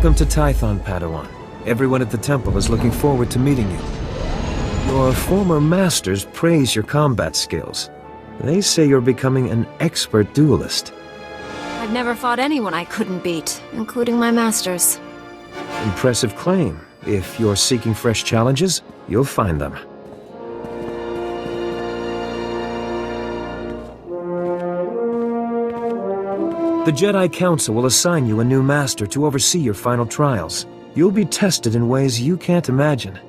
Welcome to Tython, Padawan. Everyone at the temple is looking forward to meeting you. Your former masters praise your combat skills. They say you're becoming an expert duelist. I've never fought anyone I couldn't beat, including my masters. Impressive claim. If you're seeking fresh challenges, you'll find them. The Jedi Council will assign you a new master to oversee your final trials. You'll be tested in ways you can't imagine.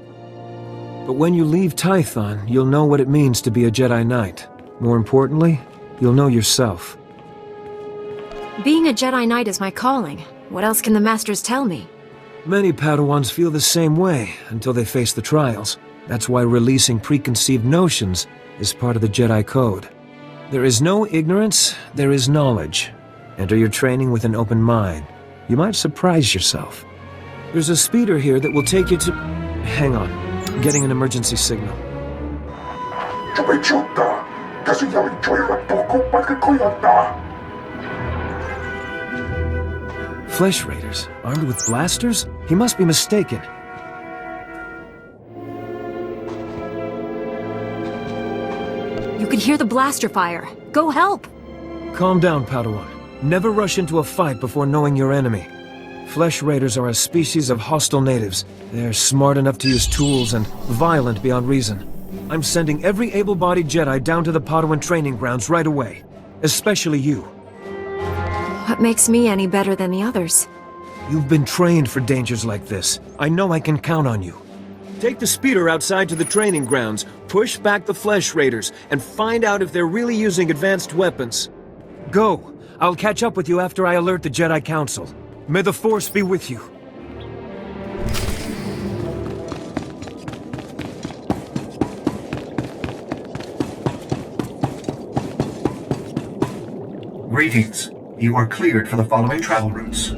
But when you leave Tython, you'll know what it means to be a Jedi Knight. More importantly, you'll know yourself. Being a Jedi Knight is my calling. What else can the Masters tell me? Many Padawans feel the same way until they face the trials. That's why releasing preconceived notions is part of the Jedi Code. There is no ignorance, there is knowledge. Enter your training with an open mind. You might surprise yourself. There's a speeder here that will take you to... Hang on. Getting an emergency signal. Flesh Raiders, armed with blasters? He must be mistaken. You can hear the blaster fire. Go help! Calm down, Padawan. Never rush into a fight before knowing your enemy. Flesh Raiders are a species of hostile natives. They're smart enough to use tools and violent beyond reason. I'm sending every able-bodied Jedi down to the Padawan training grounds right away. Especially you. What makes me any better than the others? You've been trained for dangers like this. I know I can count on you. Take the speeder outside to the training grounds, push back the Flesh Raiders, and find out if they're really using advanced weapons. Go! I'll catch up with you after I alert the Jedi Council. May the Force be with you. Greetings. You are cleared for the following travel routes.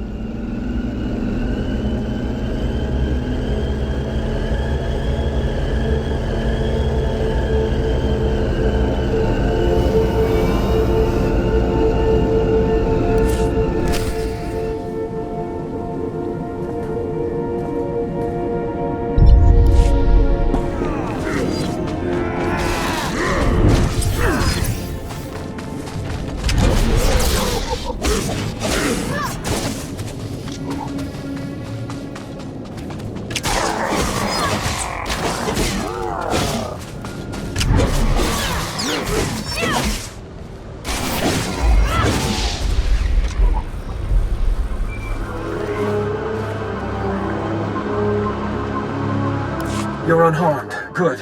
You're unharmed. Good.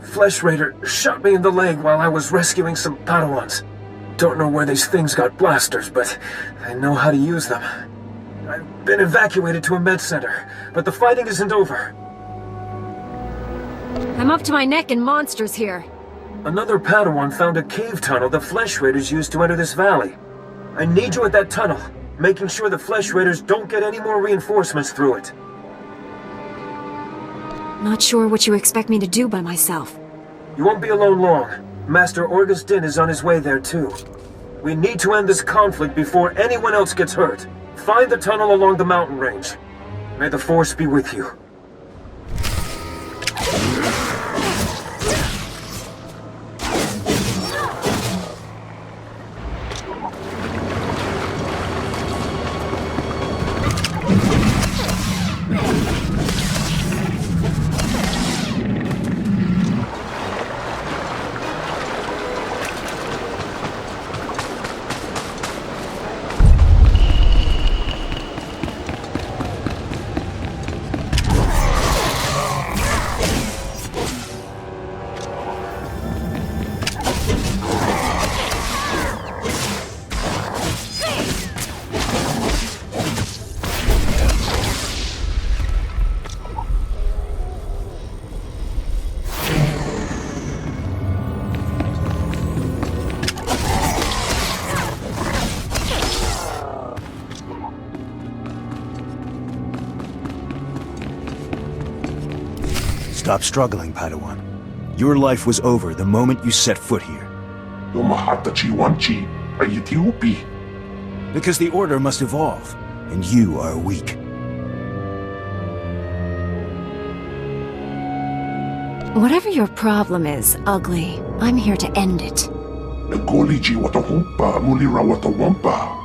Flesh Raider shot me in the leg while I was rescuing some Padawans. Don't know where these things got blasters, but I know how to use them. I've been evacuated to a med center, but the fighting isn't over. I'm up to my neck in monsters here. Another Padawan found a cave tunnel the Flesh Raiders used to enter this valley. I need you at that tunnel, making sure the Flesh Raiders don't get any more reinforcements through it. Not sure what you expect me to do by myself. You won't be alone long. Master Orgus Din is on his way there too. We need to end this conflict before anyone else gets hurt. Find the tunnel along the mountain range. May the Force be with you. Stop struggling, Padawan. Your life was over the moment you set foot here. Because the Order must evolve, and you are weak. Whatever your problem is, Ugly, I'm here to end it. Nagoliji watahumpa mulira watawampa.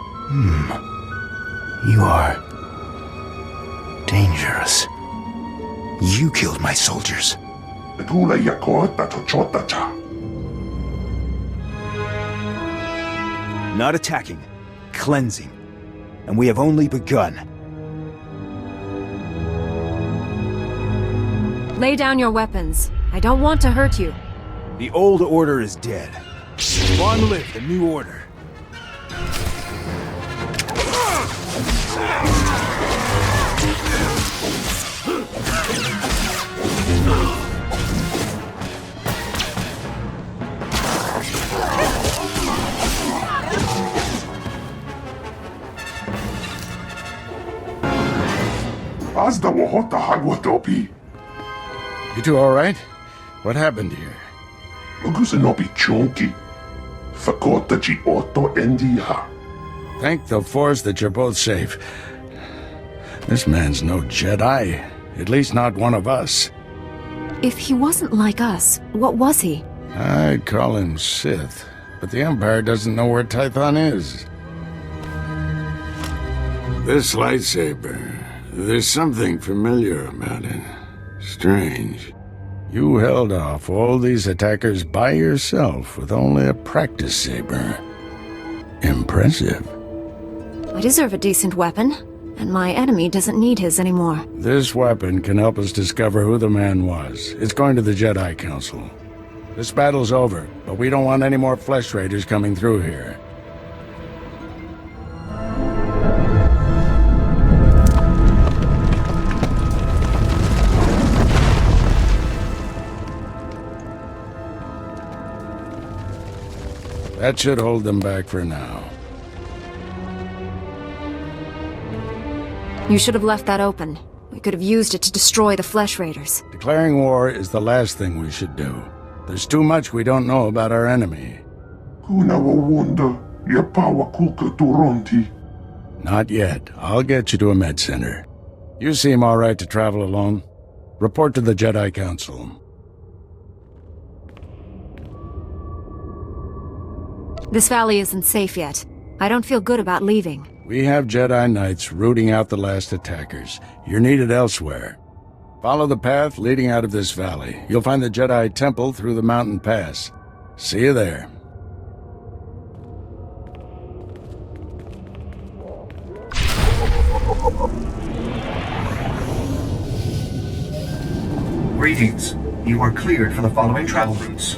You are dangerous. You killed my soldiers. Nagula yakota tochotacha. Not attacking, cleansing. And we have only begun. Lay down your weapons. I don't want to hurt you. The old order is dead. Long live the new order. Azda wahota hagwatopi. You two all right? What happened here? Magusanopi chonki. Fakota ji oto endiha. Thank the Force that you're both safe. This man's no Jedi. At least not one of us. If he wasn't like us, what was he? I'd call him Sith, but the Empire doesn't know where Tython is. This lightsaber, there's something familiar about it. Strange. You held off all these attackers by yourself with only a practice saber. Impressive. I deserve a decent weapon, and my enemy doesn't need his anymore. This weapon can help us discover who the man was. It's going to the Jedi Council. This battle's over, but we don't want any more flesh raiders coming through here. That should hold them back for now. You should have left that open. We could have used it to destroy the Flesh Raiders. Declaring war is the last thing we should do. There's too much we don't know about our enemy. Kuna wawunda yapawa kuka turonti. Not yet. I'll get you to a med center. You seem all right to travel alone. Report to the Jedi Council. This valley isn't safe yet. I don't feel good about leaving. We have Jedi Knights rooting out the last attackers. You're needed elsewhere. Follow the path leading out of this valley. You'll find the Jedi Temple through the mountain pass. See you there. Greetings. You are cleared for the following travel routes.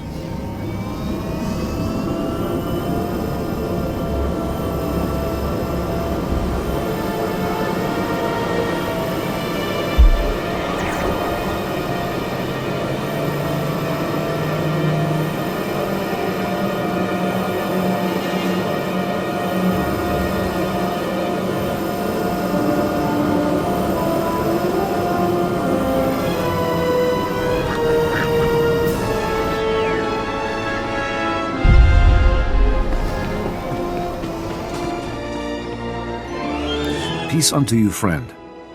Peace unto you, friend.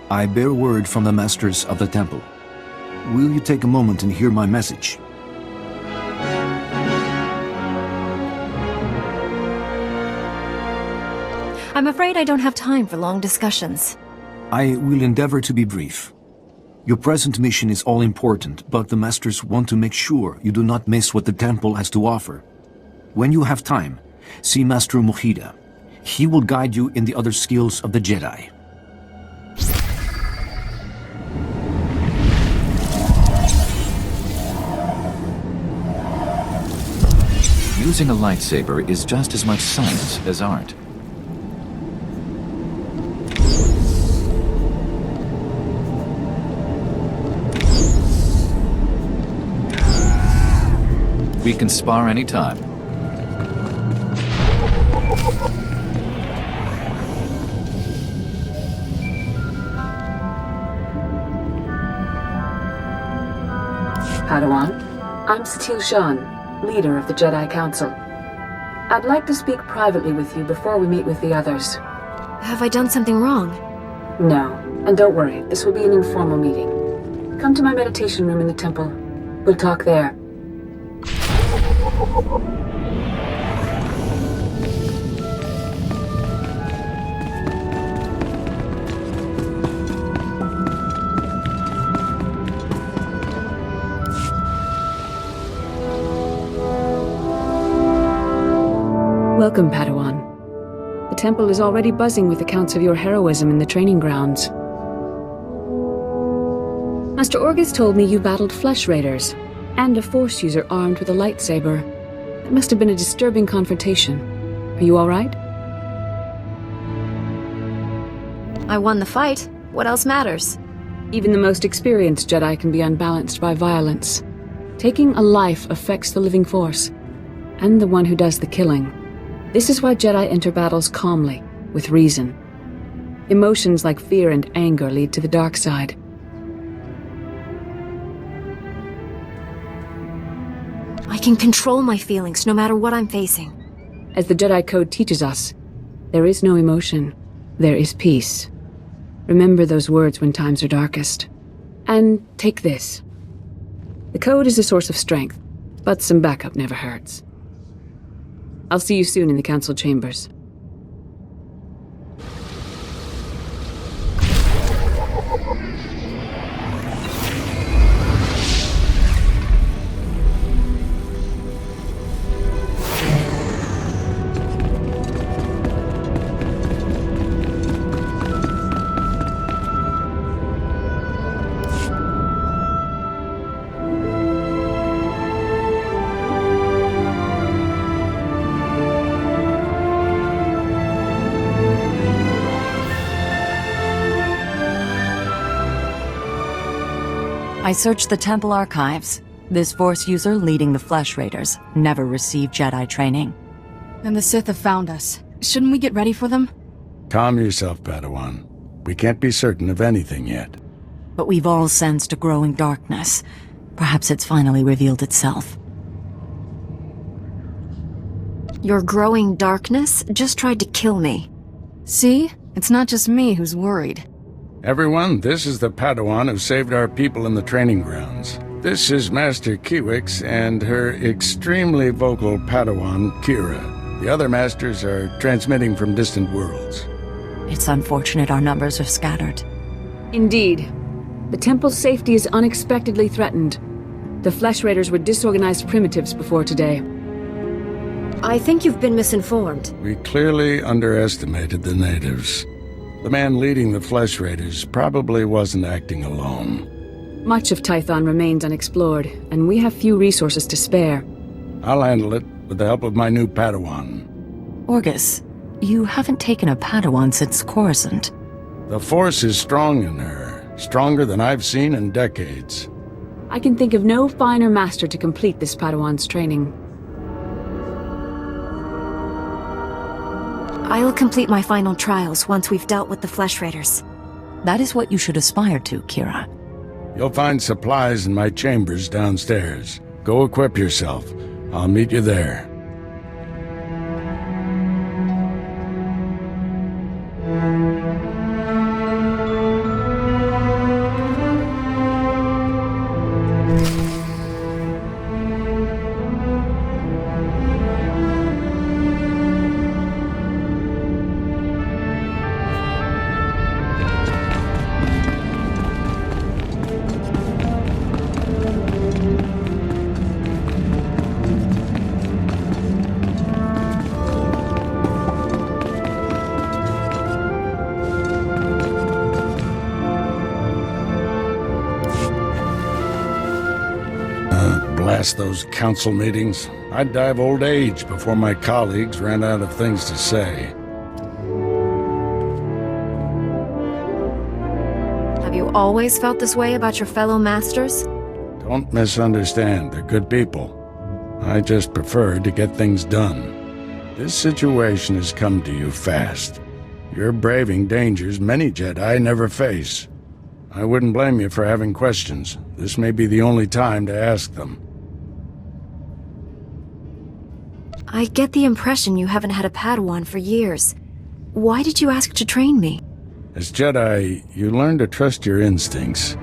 I bear word from the Masters of the Temple. Will you take a moment and hear my message? I'm afraid I don't have time for long discussions. I will endeavor to be brief. Your present mission is all important, but the Masters want to make sure you do not miss what the Temple has to offer. When you have time, see Master Mujida. He will guide you in the other skills of the Jedi. Using a lightsaber is just as much science as art. We can spar anytime. Padawan, I'm Satil Shan, leader of the Jedi Council. I'd like to speak privately with you before we meet with the others. Have I done something wrong? No, and don't worry, this will be an informal meeting. Come to my meditation room in the temple. We'll talk there. Welcome, Padawan. The temple is already buzzing with accounts of your heroism in the training grounds. Master Orgus told me you battled flesh raiders, and a Force user armed with a lightsaber. It must have been a disturbing confrontation. Are you all right? I won the fight. What else matters? Even the most experienced Jedi can be unbalanced by violence. Taking a life affects the living Force, and the one who does the killing. This is why Jedi enter battles calmly, with reason. Emotions like fear and anger lead to the dark side. I can control my feelings no matter what I'm facing. As the Jedi Code teaches us, there is no emotion, there is peace. Remember those words when times are darkest. And take this. The Code is a source of strength, but some backup never hurts. I'll see you soon in the Council chambers. I searched the temple archives. This Force user leading the Flesh Raiders never received Jedi training. And the Sith have found us. Shouldn't we get ready for them? Calm yourself, Padawan. We can't be certain of anything yet. But we've all sensed a growing darkness. Perhaps it's finally revealed itself. Your growing darkness just tried to kill me. See? It's not just me who's worried. Everyone, this is the Padawan who saved our people in the training grounds. This is Master Kiwix and her extremely vocal Padawan, Kira. The other masters are transmitting from distant worlds. It's unfortunate our numbers are scattered. Indeed. The temple's safety is unexpectedly threatened. The Flesh Raiders were disorganized primitives before today. I think you've been misinformed. We clearly underestimated the natives. The man leading the Flesh Raiders probably wasn't acting alone. Much of Tython remains unexplored, and we have few resources to spare. I'll handle it with the help of my new Padawan. Orgus, you haven't taken a Padawan since Coruscant. The Force is strong in her, stronger than I've seen in decades. I can think of no finer master to complete this Padawan's training. I'll complete my final trials once we've dealt with the Flesh Raiders. That is what you should aspire to, Kira. You'll find supplies in my chambers downstairs. Go equip yourself. I'll meet you there. Blast those council meetings. I'd die of old age before my colleagues ran out of things to say. Have you always felt this way about your fellow masters? Don't misunderstand, they're good people. I just prefer to get things done. This situation has come to you fast. You're braving dangers many Jedi never face. I wouldn't blame you for having questions. This may be the only time to ask them. I get the impression you haven't had a Padawan for years. Why did you ask to train me? As Jedi, you learn to trust your instincts.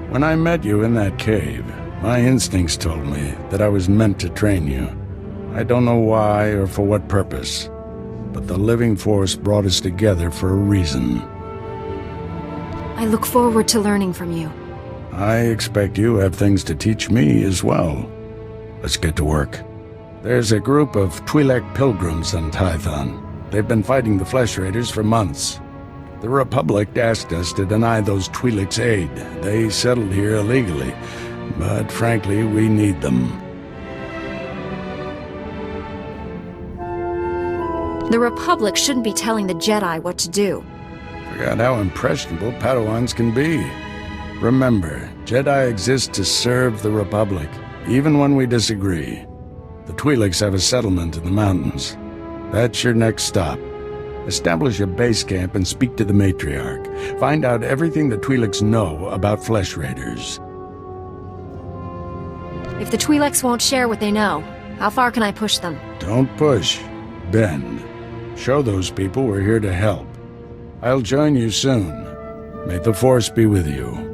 When I met you in that cave, My instincts told me that I was meant to train you. I don't know why or for what purpose, but the living force brought us together for a reason. I look forward to learning from you. I expect you have things to teach me as well. Let's get to work. There's a group of Twi'lek pilgrims on Tython. They've been fighting the Flesh Raiders for months. The Republic asked us to deny those Twi'leks aid. They settled here illegally, but frankly, we need them. The Republic shouldn't be telling the Jedi what to do. Forgot how impressionable Padawans can be. Remember, Jedi exist to serve the Republic, even when we disagree. The Twi'leks have a settlement in the mountains. That's your next stop. Establish a base camp and speak to the matriarch. Find out everything the Twi'leks know about Flesh Raiders. If the Twi'leks won't share what they know, how far can I push them? Don't push. Bend. Show those people we're here to help. I'll join you soon. May the Force be with you.